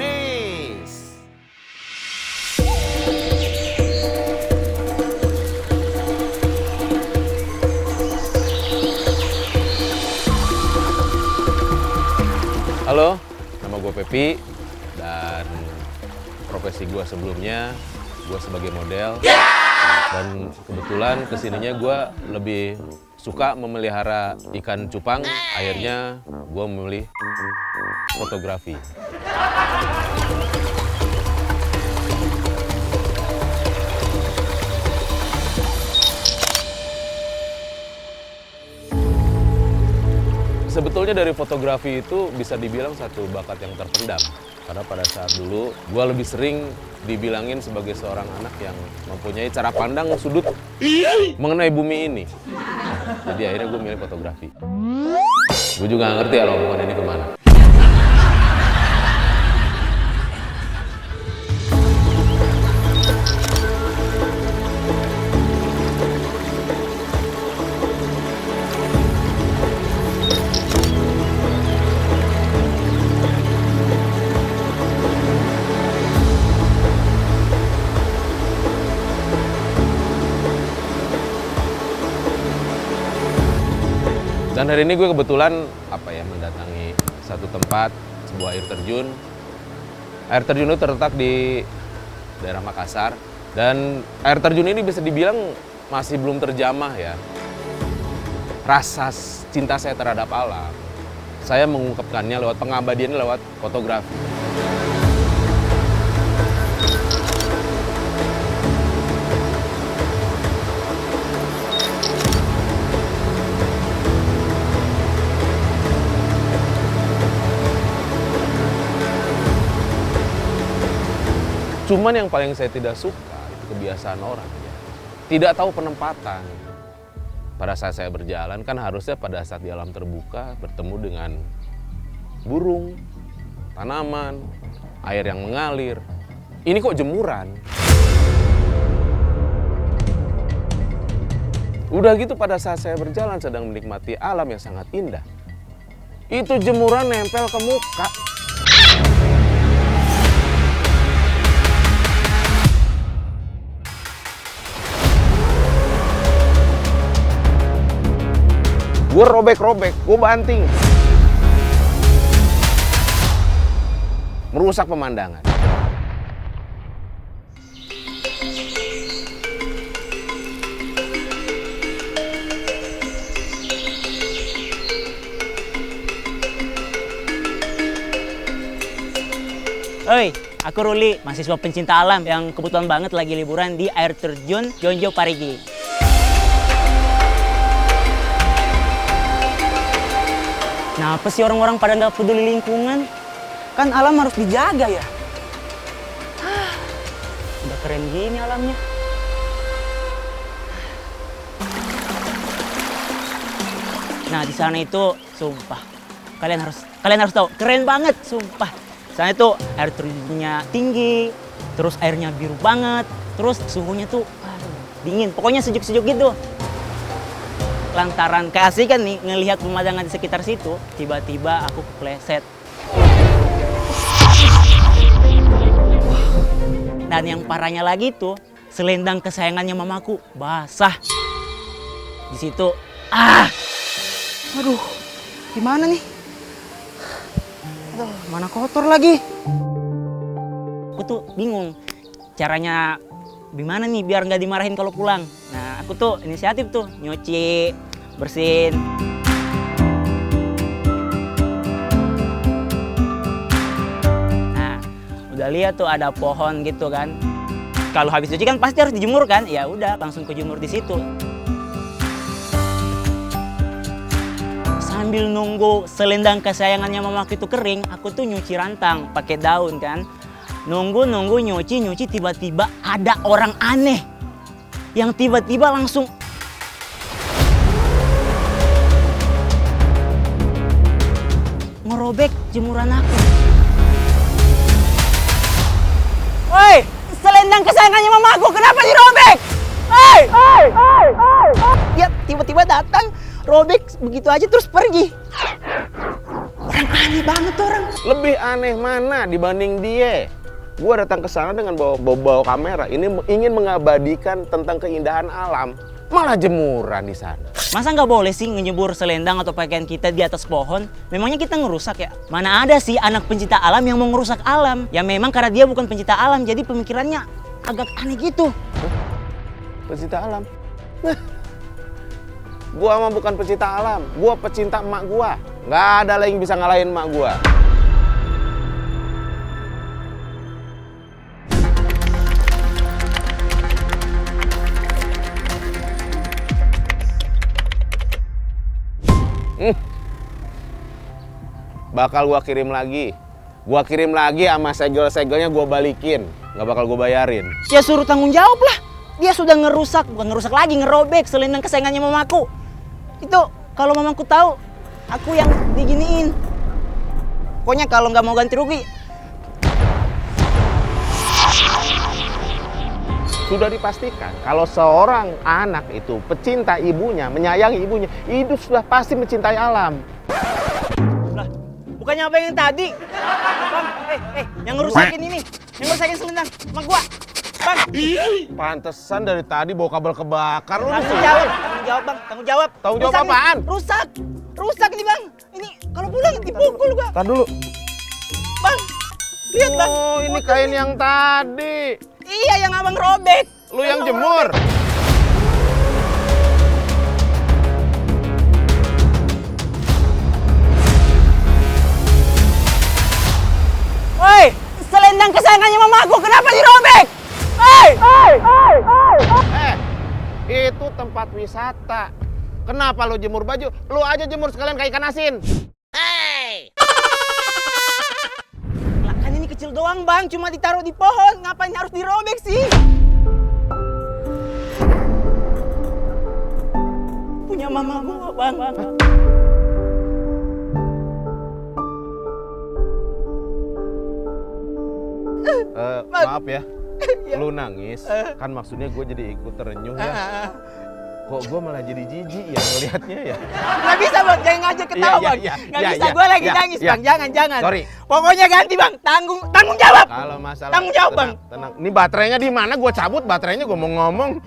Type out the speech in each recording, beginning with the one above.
manis. Halo, nama gue Pepi dan profesi gue sebelumnya gue sebagai model. Dan kebetulan kesininya gue lebih suka memelihara ikan cupang, akhirnya gue memilih fotografi. Sebetulnya dari fotografi itu bisa dibilang satu bakat yang terpendam. Karena pada saat dulu, gue lebih sering dibilangin sebagai seorang anak yang mempunyai cara pandang sudut mengenai bumi ini. Jadi akhirnya gue milih fotografi. Gue juga gak ngerti ya rombongan ini kemana. Dan hari ini gue kebetulan mendatangi satu tempat, sebuah air terjun. Air terjun itu terletak di daerah Makassar. Dan air terjun ini bisa dibilang masih belum terjamah ya. Rasa cinta saya terhadap alam, saya mengungkapkannya lewat pengabadiannya lewat fotografi. Cuman yang paling saya tidak suka itu kebiasaan orang ya. Tidak tahu penempatan. Pada saat saya berjalan kan harusnya pada saat di alam terbuka bertemu dengan burung, tanaman, air yang mengalir. Ini kok jemuran? Udah gitu pada saat saya berjalan sedang menikmati alam yang sangat indah. Itu jemuran nempel ke muka. Gue robek-robek, gue banting. Merusak pemandangan. Oi, aku Ruli, mahasiswa pencinta alam yang kebetulan banget lagi liburan di air terjun Jonjo Parigi. Kenapa sih orang-orang pada nggak peduli lingkungan? Kan alam harus dijaga ya. Udah keren gini alamnya. Nah di sana itu, sumpah, kalian harus tahu, keren banget, sumpah. Sana itu air terjunnya tinggi, terus airnya biru banget, terus suhunya tuh dingin, pokoknya sejuk-sejuk gitu. Lantaran keasikan nih ngelihat pemandangan di sekitar situ, tiba-tiba aku kepleset. Dan yang parahnya lagi tuh, selendang kesayangannya mamaku basah. Di situ, aduh, gimana nih? Aduh, mana kotor lagi? Aku tuh bingung caranya gimana nih biar nggak dimarahin kalau pulang. Nah, aku tuh inisiatif tuh nyuci, bersihin. Nah, udah lihat tuh ada pohon gitu kan. Kalau habis cuci kan pasti harus dijemur kan? Ya udah, langsung kejemur di situ. Sambil nunggu selendang kesayangannya mamaku itu kering, aku tuh nyuci rantang pakai daun kan. Nunggu nyuci tiba-tiba ada orang aneh yang tiba-tiba langsung ngerobek jemuran aku. Woi, selendang kesayangannya mamaku kenapa dirobek? Hei! Dia tiba-tiba datang, robek begitu aja terus pergi. Orang aneh banget orang. Lebih aneh mana dibanding dia? Gua datang ke sana dengan bawa kamera. Ini ingin mengabadikan tentang keindahan alam. Malah jemuran di sana. Masa nggak boleh sih ngenyebur selendang atau pakaian kita di atas pohon? Memangnya kita ngerusak ya? Mana ada sih anak pencinta alam yang mau ngerusak alam? Ya memang karena dia bukan pencinta alam, jadi pemikirannya agak aneh gitu. Pecinta alam? Gua mah bukan pecinta alam. Gua pecinta emak gua. Nggak ada lagi yang bisa ngalahin emak gua. Bakal gua kirim lagi. Gua kirim lagi sama segel-segelnya gua balikin. Nggak bakal gua bayarin. Ya suruh tanggung jawab lah. Dia sudah ngerusak, bukan ngerusak lagi, ngerobek selendang kesayangannya mamaku. Itu kalau mamaku tahu, aku yang diginiin. Pokoknya kalau nggak mau ganti rugi. Sudah dipastikan kalau seorang anak itu pecinta ibunya, menyayangi ibunya, itu sudah pasti mencintai alam. Lah, bukannya apa yang tadi? Bang, yang ngerusakin ini, yang ngerusakin selendang sama gua. Bang, Pantesan dari tadi bawa kabel kebakar. Lu tanggung jawab bang, tanggung jawab. Tanggung jawab Rusak nih, apaan? Rusak nih bang. Ini kalau pulang dipukul gua. Tar dulu. Bang, lihat bang. Oh, ini kain yang tadi. Iya, yang abang robek. Lu yang jemur. Woi, selendang kesayangannya mamaku, kenapa dirobek? Hei! Itu tempat wisata. Kenapa lu jemur baju? Lu aja jemur sekalian kayak ikan asin. Lah kan ini kecil doang bang, cuma ditaruh di pohon. Ngapain harus dirobek sih? Punya mama gua bang. Maaf ya. Lu nangis, kan maksudnya gue jadi ikut terenyuh ya. Kok gue malah jadi jijik ya ngelihatnya ya. Nggak bisa bang, jangan ngajak ketawa bang. Nggak bisa, gue lagi nangis bang, jangan. Sorry. Pokoknya ganti bang, tanggung jawab. Kalau masalah Tanggung jawab, Bang. Tenang. Ini baterainya di mana? Gue cabut baterainya, gue mau ngomong.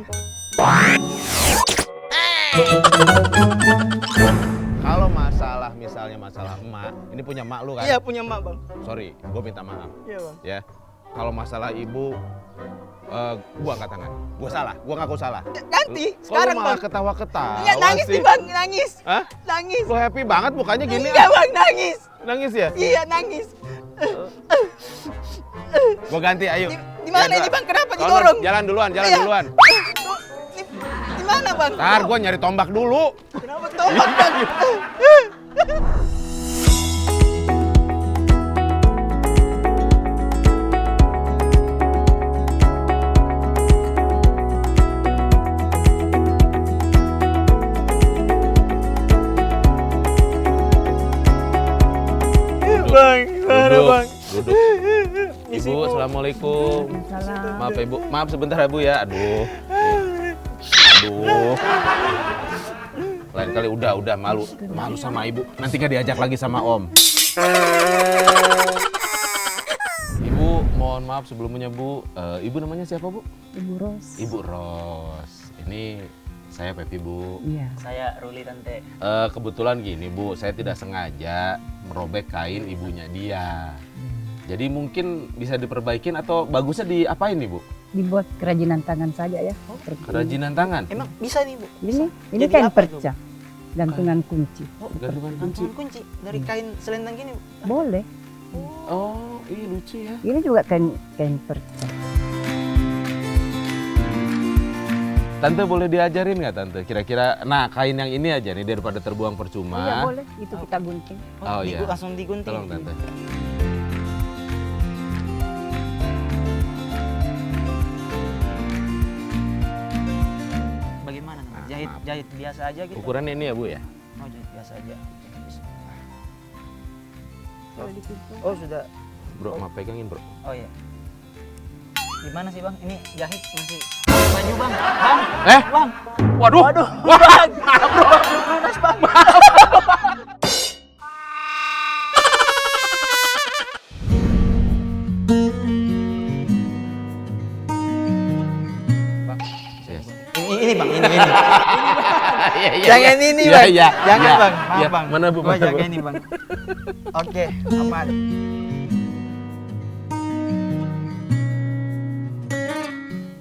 Kalau misalnya masalah emak, ini punya emak lu kan? Iya punya emak bang. Sorry, gue minta maaf. Iya bang. Ya, kalau masalah ibu, gue angkat tangan. Gue salah, gue ngaku salah. Ganti, sekarang lu malah bang. ketawa-ketawa Iya nangis sih. nih bang, nangis. Hah? Nangis. Lu happy banget mukanya gini? Iya bang, nangis. Nangis ya? Iya nangis. Gue ganti, ayo. Di mana Ya, ini bang? Kenapa Sono, didorong? Jalan duluan. Iya. Di mana bang? Ntar gue nyari tombak dulu. Kenapa tombak bang? Bang, gimana Duduk, bang? Duduk. Ibu, assalamualaikum. Maaf ibu, maaf sebentar ya bu ya. Aduh. Lain kali udah malu sama ibu. Nanti nggak diajak lagi sama om. Ibu, mohon maaf sebelumnya bu. Ibu namanya siapa bu? Ibu Ros. Ibu Ros. Ini saya Pepi bu. Iya. Saya Ruli tante. Kebetulan gini bu, saya tidak sengaja merobek kain ibunya dia. Jadi mungkin bisa diperbaikin atau bagusnya diapain nih bu? Dibuat kerajinan tangan saja ya. Kerajinan tangan? Emang bisa nih bu? Ini Jadi kain apa tuh? perca, gantungan kunci. Oh, Gantungan kunci. gantungan kunci dari kain selendang gini bu? Boleh. Oh, iya lucu ya. Ini juga kain perca. Tante boleh diajarin nggak tante? Kira-kira, nah kain yang ini aja nih daripada terbuang percuma. Iya boleh. Itu kita gunting. Oh, iya. Langsung digunting. Tolong tante. Bagaimana? Nah, maaf. Jahit biasa aja gitu. Ukurannya ini ya bu ya? Oh, jahit biasa aja. Kalau dipukul. Oh sudah. Bro, maaf pegangin bro. Oh iya. Gimana sih bang? Ini jahit masih baju bang. Bang. Waduh. Waduh. Wah. Bang. Maaf bro. Lunas bang. ini bang, ini. Iya, iya, Jangan iya. ini Iya, bang, iya, jangan iya. bang, maaf Iya, bang. mana, Bu? Gua Mana, Bu? jaga ini bang. Oke, aman.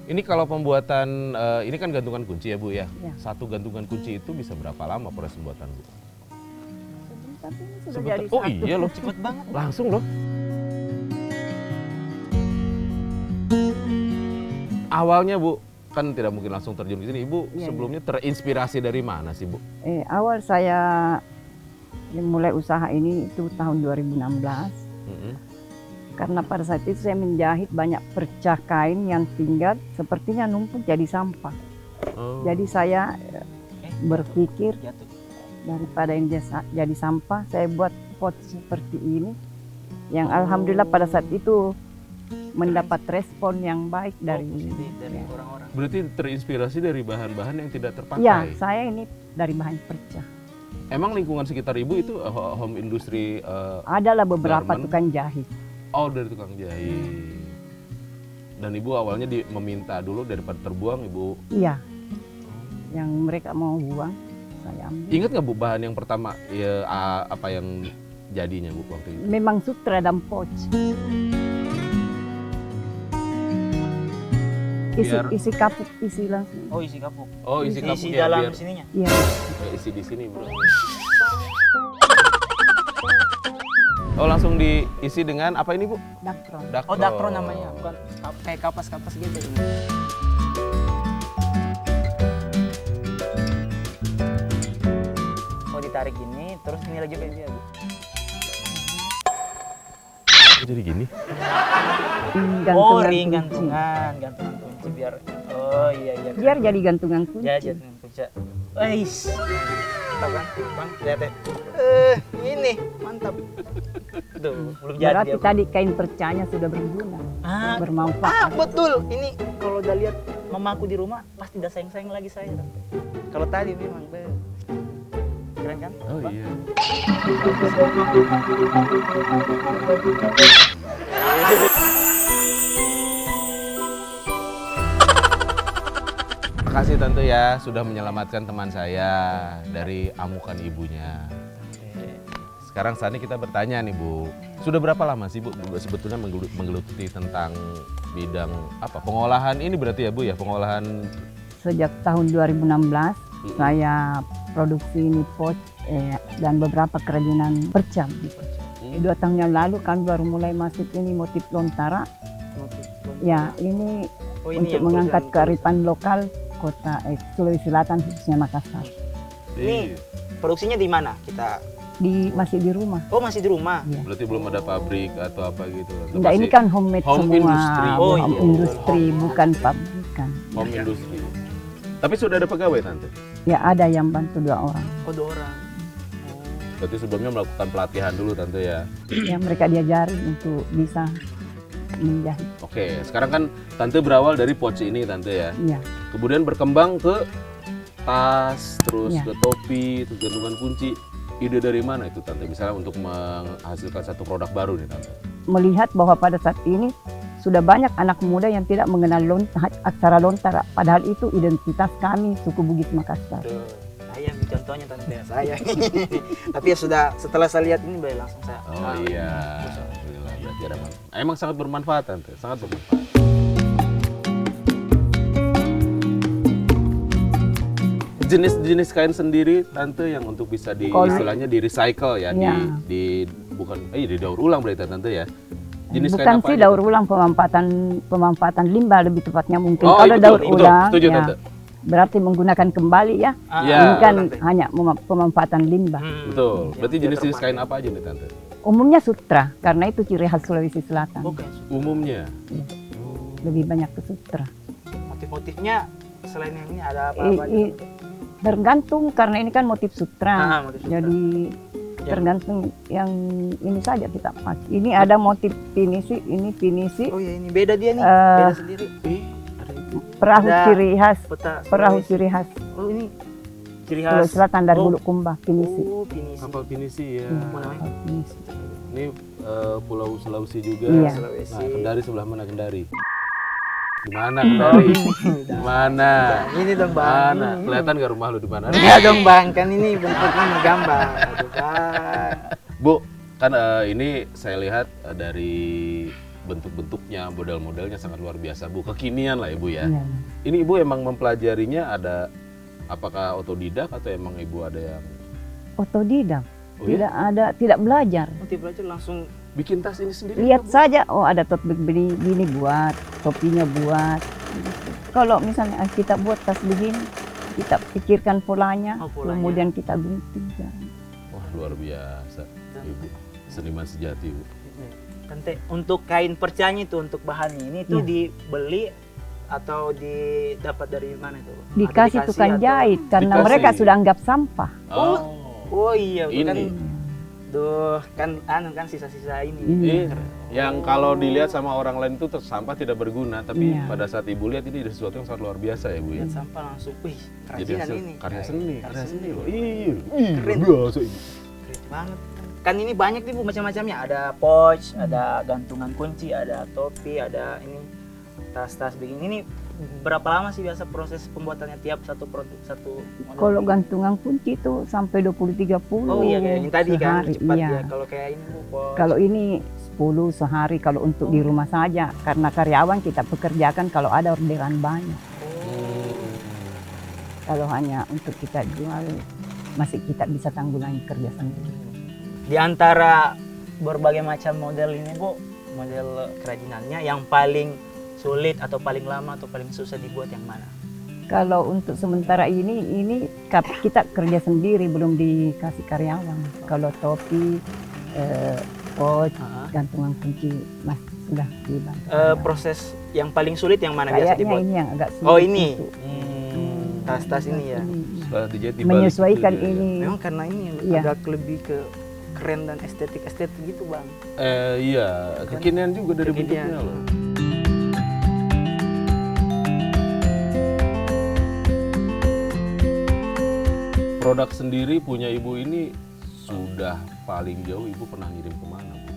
Ini kalau pembuatan, ini kan gantungan kunci ya Bu ya? Iya. Satu gantungan kunci itu bisa berapa lama proses pembuatan Bu? Sebentar ini sudah Sebentar. jadi Oh satu. iya loh, Cepet banget. langsung loh. Awalnya Bu, kan tidak mungkin langsung terjun ke sini. Ibu Iya, sebelumnya terinspirasi dari mana sih Bu? Awal saya mulai usaha ini itu tahun 2016. Mm-mm. Karena pada saat itu saya menjahit banyak percah kain yang tinggal sepertinya numpuk jadi sampah. Oh. Jadi saya berpikir Jatuh. daripada yang jadi sampah, saya buat pot seperti ini. Yang alhamdulillah pada saat itu mendapat respon yang baik dari Dari ya. orang-orang. Berarti terinspirasi dari bahan-bahan yang tidak terpakai. Ya, saya ini dari bahan percah. Emang lingkungan sekitar Ibu itu home industry, Adalah beberapa Garment. tukang jahit. oh dari tukang jahit. Dan Ibu awalnya meminta dulu daripada terbuang Ibu. Iya. Yang mereka mau buang, saya ambil. Ingat nggak Bu bahan yang pertama ya apa yang jadinya Bu waktu itu? Memang sutra dan poch. Biar- Isi kapuk, isi langsung. Oh isi kapuk. Oh isi kapuk Isi ya, dalam biar sininya. Iya. isi di sini Bro. Oh langsung diisi dengan apa ini Bu? Dakron. Oh dakro namanya, bukan kayak kapas-kapas gitu. Oh ditarik gini, terus ini lagi kayak dia bu. Oh, jadi gini? Oh Gantungan ring kunci. gantungan kunci biar. Oh iya iya. Biar jadi gantungan kunci. Ya jadi kunci. Wais. Mantap kan, bang? Lihat ya. Ini mantap. Tuh belum jadi Berarti dia. Bang. tadi kain percahnya sudah berguna, Ah, bermanfaat. betul. Ini kalau udah lihat mamaku di rumah pasti udah sayang-sayang lagi saya. Kalau tadi memang keren kan? Oh Bang? iya. Makasih Tante ya sudah menyelamatkan teman saya dari amukan ibunya. Sekarang saatnya kita bertanya nih Bu, sudah berapa lama sih Bu sebetulnya menggeluti tentang bidang apa pengolahan ini berarti ya Bu ya pengolahan Sejak tahun 2016 saya produksi ini pot dan beberapa kerajinan percam. 2 tahun yang lalu kan baru mulai masuk ini motif lontara. Ya ini Oh, ini untuk yang mengangkat tulisan- kearifan lokal kota Sulawesi Selatan khususnya Makassar. Ini produksinya di mana? Kita Masih di rumah. Oh masih di rumah. Ya. berarti belum ada pabrik atau apa gitu. Atau Enggak, ini masih kan homemade home semua. industry. Oh, Home iya. industri bukan pabrikan. home industry. Tapi sudah ada pegawai Tante. Ya ada yang bantu 2 orang. Oh 2 orang. Berarti sebelumnya melakukan pelatihan dulu Tante ya. Yang mereka diajarin untuk bisa menjahit. Oke, sekarang kan Tante berawal dari poci ini Tante ya. Ya, Kemudian berkembang ke tas, terus Iya. ke topi, terus gantungan kunci. Ide dari mana itu Tante? Misalnya untuk menghasilkan satu produk baru nih Tante. melihat bahwa pada saat ini sudah banyak anak muda yang tidak mengenal aksara lontara. Padahal itu identitas kami, suku Bugis Makassar. Saya contohnya tante saya. Tapi ya sudah setelah saya lihat ini baru langsung saya. Oh iya, alhamdulillah berarti ada manfaat. Emang sangat bermanfaat Tante, sangat bermanfaat. Jenis-jenis kain sendiri Tante yang untuk bisa Kalau- istilahnya di recycle ya, Iya. di bukan didaur ulang berarti Tante ya. Jenis Bukan kain apa sih aja, daur Tante? ulang, pemanfaatan limbah lebih tepatnya mungkin. Oh, Kalau iya, daur betul, ulang setuju, ya, Tante. berarti menggunakan kembali ya. Iya. Ini kan Tante. hanya pemanfaatan limbah. Betul. Yang Berarti tidak jenis-jenis kain terpakai. apa aja nih Tante? Umumnya sutra, karena itu ciri khas Sulawesi Selatan. Oke. Umumnya. Lebih banyak ke sutra. Motif-motifnya selain yang ini ada I- apa-apa? i- Tergantung karena ini kan motif sutra. Motif sutra. Jadi tergantung yang ini saja kita pakai. Ini ada motif pinisi, ini pinisi, Oh ya ini beda dia nih, Eh, beda sendiri. Ada itu. perahu ada ciri khas, Peta perahu Sulawesi. ciri khas Oh ini ciri Sulawesi khas. Selatan dari Oh. Bulukumba, pinisi. Oh pinisi. Kapal pinisi ya. Iya, Apa namanya? pinisi. Ini Pulau Sulawesi juga. Iya. Sulawesi. Nah, Kendari sebelah mana Kendari? Gimana kembali? Gimana? Ini dong bang. Mana? Kelihatan gak rumah lu di mana? Enggak dong bang, kan ini bentuknya menggambar. Aduh bang. Bu, kan ini saya lihat dari bentuk-bentuknya, model-modelnya sangat luar biasa, Bu. Kekinian lah Ibu ya. Iya. Ini Ibu emang mempelajarinya ada, apakah otodidak atau emang Ibu ada yang Otodidak. Oh, ya? Tidak ada, tidak belajar. Nanti belajar langsung. bikin tas ini sendiri? Lihat Bu? saja, oh ada tote bag begini buat, topinya buat. Kalau misalnya kita buat tas begini, kita pikirkan polanya, Oh, polanya. kemudian kita gunting. Wah, luar biasa. Ibu, seniman sejati, Bu. Tante, untuk kain percanya itu untuk bahannya ini tuh Iya. dibeli atau didapat dari mana itu? Dikasih tukang jahit karena Dikasih. mereka sudah anggap sampah. Oh iya, Ini. kan. Duh, kan kan sisa-sisa ini. Iya. Yang kalau dilihat sama orang lain itu sampah tidak berguna, tapi Iya. pada saat Ibu lihat ini ada sesuatu yang sangat luar biasa ya, Bu ya. Lihat sampah langsung, wih, Jadi kerajinan hasil ini. karya seni loh. Keren. Iya, biasa Ibu. Keren banget. Kan ini banyak nih Bu macam-macamnya. Ada pouch, ada gantungan kunci, ada topi, ada ini tas-tas begini. Ini berapa lama sih biasa proses pembuatannya tiap satu produk satu model? Kalau gantungan kunci itu sampai 20-30 Oh iya kayak yang tadi kan sehari, cepat iya. ya. Kalau kayak ini Bu pouch. Kalau ini 10 sehari kalau untuk di rumah saja. Karena karyawan kita pekerjakan kalau ada orderan banyak. Kalau hanya untuk kita jual, masih kita bisa tanggulangi kerja sendiri. Di antara berbagai macam model ini Bu, model kerajinannya yang paling sulit atau paling lama atau paling susah dibuat yang mana? Kalau untuk sementara ini kita kerja sendiri, belum dikasih karyawan. Kalau topi, pouch, gantungan kunci masih sudah dibantu. Proses yang paling sulit yang mana biasa Kayaknya dibuat? ini yang agak sulit. Oh ini, untuk tas-tas ini ya. Setelah dijahit dibalik menyesuaikan gitu ya. ini. Memang karena ini Iya. agak lebih ke keren dan estetik gitu Bang. Iya, kekinian juga dari Kekinian. bentuknya loh. Produk sendiri punya Ibu ini sudah paling jauh Ibu pernah ngirim kemana, Bu?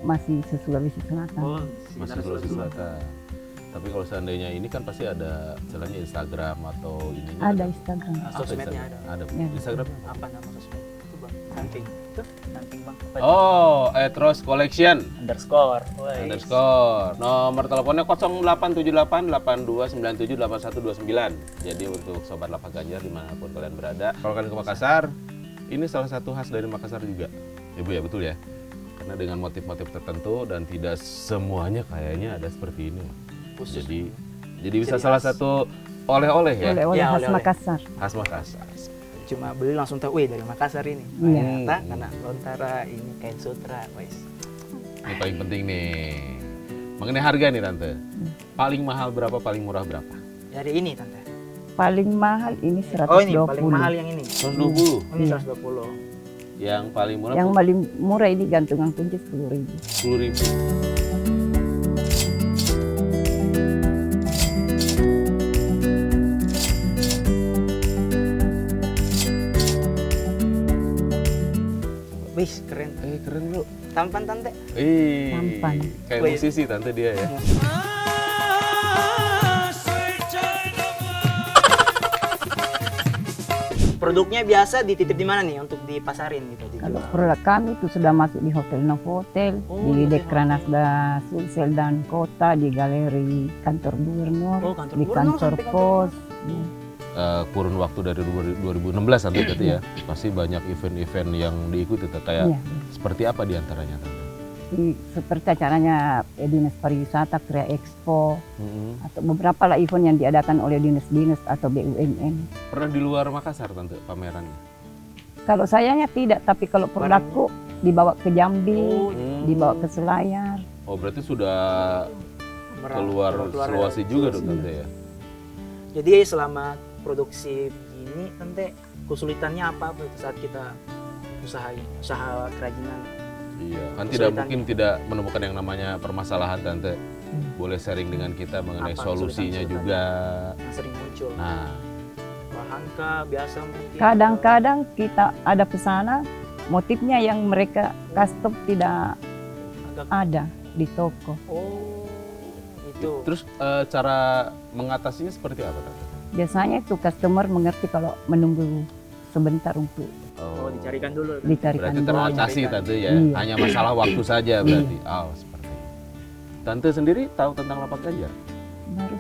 Masih Sulawesi Selatan. Oh, Masih Sulawesi Selatan. Tapi kalau seandainya ini kan pasti ada istilahnya Instagram atau ininya. Ada Instagram. Sosmednya ada. Ada. Ya. Instagram. Apa nama sosmed? Itu Bang, samping. Tuh, samping Bang. Apa itu? Oh, Etros Collection. Underscore. Woi. Underscore. Nomor teleponnya 0878 8297 8129. Jadi untuk Sobat Lapak Ganjar dimanapun kalian berada. Kalau kalian ke Makassar, ini salah satu khas dari Makassar juga. Ibu ya, betul ya? Karena dengan motif-motif tertentu dan tidak semuanya kayaknya ada seperti ini. Khusus. Jadi bisa salah satu oleh-oleh ya? Oleh-oleh Ya, khas oleh-oleh. Makassar. Khas Makassar. Cuma beli langsung tahu, wih dari Makassar ini. Iya. Ternyata karena lontara ini kain sutra, wis. Ini paling penting nih. Mengenai harga nih Tante. Paling mahal berapa, paling murah berapa? Dari ini Tante. Paling mahal ini 120. Oh ini paling mahal yang ini. 120. Ini Iya. 120. Yang paling murah Yang paling murah ini gantungan kunci 10.000. 10.000. Wih keren. Keren bro. Tampan Tante. Tampan. Kayak Wih. musisi Tante dia ya. Produknya biasa dititip di mana nih untuk dipasarin gitu Kalau dijual? produk kami itu sudah masuk di Hotel Novotel, Oh, di Hotel Dekranasda Sulsel dan Kota, di galeri kantor gubernur, Oh, kantor di gubernur kantor sampai kantor pos. Kurun waktu dari 2016 Tante berarti ya. Pasti banyak event-event yang diikuti Tante. Kayak Iya. seperti apa diantaranya Tante? Seperti acaranya Dinas Pariwisata, Krea Expo, Mm-mm. atau beberapa lah event yang diadakan oleh dinas-dinas atau BUMN. Pernah di luar Makassar Tante pamerannya? Kalau sayanya tidak, tapi kalau produkku dibawa ke Jambi, Oh, dibawa ke Selayar. Oh berarti sudah Keluar keluar Sulawesi juga dong Tante ya? Jadi selama produksi begini Tante kesulitannya apa saat kita usaha kerajinan? Iya, kan tidak Kesulitan. mungkin tidak menemukan yang namanya permasalahan Tante. Boleh sharing dengan kita mengenai Apa solusinya kesulitan-kesulitan? juga. Yang sering muncul. Nah, Bahan kah biasa mungkin? Kadang-kadang kita ada pesanan, motifnya yang mereka custom tidak Agak- ada di toko. Oh, Itu. Terus cara mengatasinya seperti apa Tante? Biasanya itu customer mengerti kalau menunggu sebentar untuk Oh, dicarikan dulu. dicarikan Berarti dulu. teratasi Tante ya, Iya. hanya masalah waktu saja berarti. Oh, seperti itu. Tante sendiri tahu tentang lapak ganjar? Baru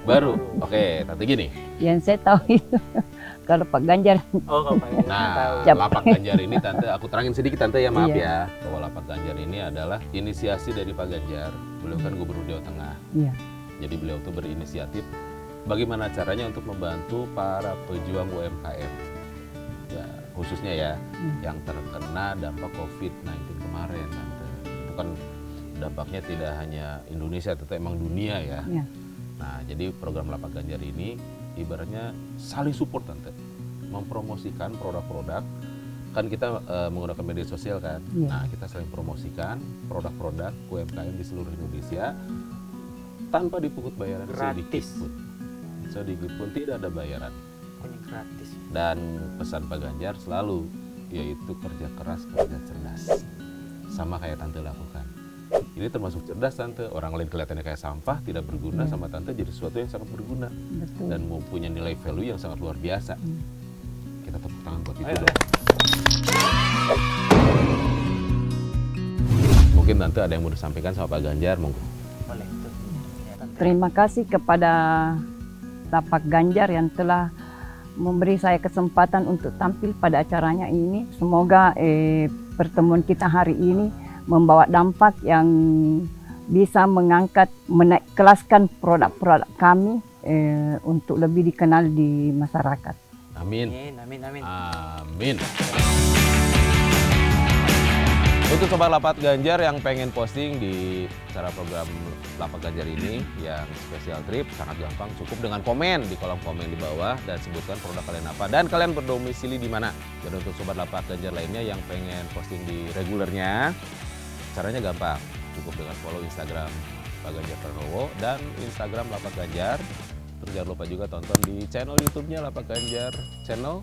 Baru? Oke, Tante gini. yang saya tahu itu kalau Pak Ganjar Oh, kalau Pak Ganjar tahu. Nah, lapak ganjar ini Tante, aku terangin sedikit Tante ya, maaf Iya. ya. Bahwa lapak ganjar ini adalah inisiasi dari Pak Ganjar. Beliau kan Gubernur Jawa Tengah. iya, Jadi beliau tuh berinisiatif bagaimana caranya untuk membantu para pejuang UMKM. Ya, khususnya ya yang terkena dampak COVID-19 kemarin Tante. Itu kan dampaknya tidak hanya Indonesia, tetapi emang dunia ya. iya. Nah, jadi program Lapak Ganjar ini ibaratnya saling support Tante. Mempromosikan produk-produk. Kan kita menggunakan media sosial kan. Iya. Nah, kita saling promosikan produk-produk UMKM di seluruh Indonesia tanpa dipungut bayaran sedikit Gratis. pun. Sedikit pun tidak ada bayaran. Pokoknya gratis. Dan pesan Pak Ganjar selalu yaitu kerja keras, kerja cerdas. Sama kayak Tante lakukan. Ini termasuk cerdas Tante. Orang lain kelihatannya kayak sampah, tidak berguna, sama Tante jadi sesuatu yang sangat berguna Betul. dan mempunyai nilai value yang sangat luar biasa. Kita tepuk tangan buat itu Ayo, dong. Mungkin Tante ada yang mau disampaikan sama Pak Ganjar, monggo. Boleh tuh. Ya, Tante. Terima kasih kepada Lapak Ganjar yang telah memberi saya kesempatan untuk tampil pada acaranya ini. Semoga pertemuan kita hari ini membawa dampak yang bisa mengangkat, menaik kelaskan produk-produk kami untuk lebih dikenal di masyarakat. Amin. Amin, amin, amin. Amin. Untuk Sobat Lapak Ganjar yang pengen posting di acara program Lapak Ganjar ini yang spesial trip, sangat gampang, cukup dengan komen di kolom komen di bawah dan sebutkan produk kalian apa dan kalian berdomisili di mana. Dan untuk Sobat Lapak Ganjar lainnya yang pengen posting di regulernya, caranya gampang, cukup dengan follow Instagram Pak Ganjar Pranowo dan Instagram Lapak Ganjar. Terus jangan lupa juga tonton di channel YouTube-nya Lapak Ganjar Channel.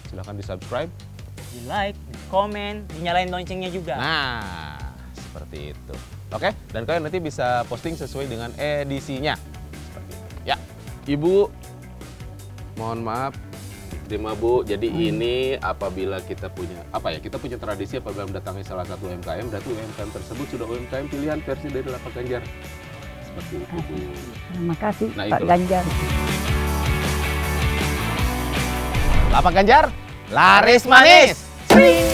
Silahkan di-subscribe. Di like, di komen, dinyalain loncengnya juga. Nah, seperti itu. Oke, dan kalian nanti bisa posting sesuai dengan edisinya. Seperti itu. Ya, Ibu, mohon maaf. Terima Bu, jadi ini apabila kita punya, kita punya tradisi apabila mendatangi salah satu UMKM, berarti UMKM tersebut sudah UMKM pilihan versi dari Lapak Ganjar. Seperti itu Bu. Terima kasih Nah, Pak itulah. Ganjar. Lapak Ganjar, laris manis. Sering.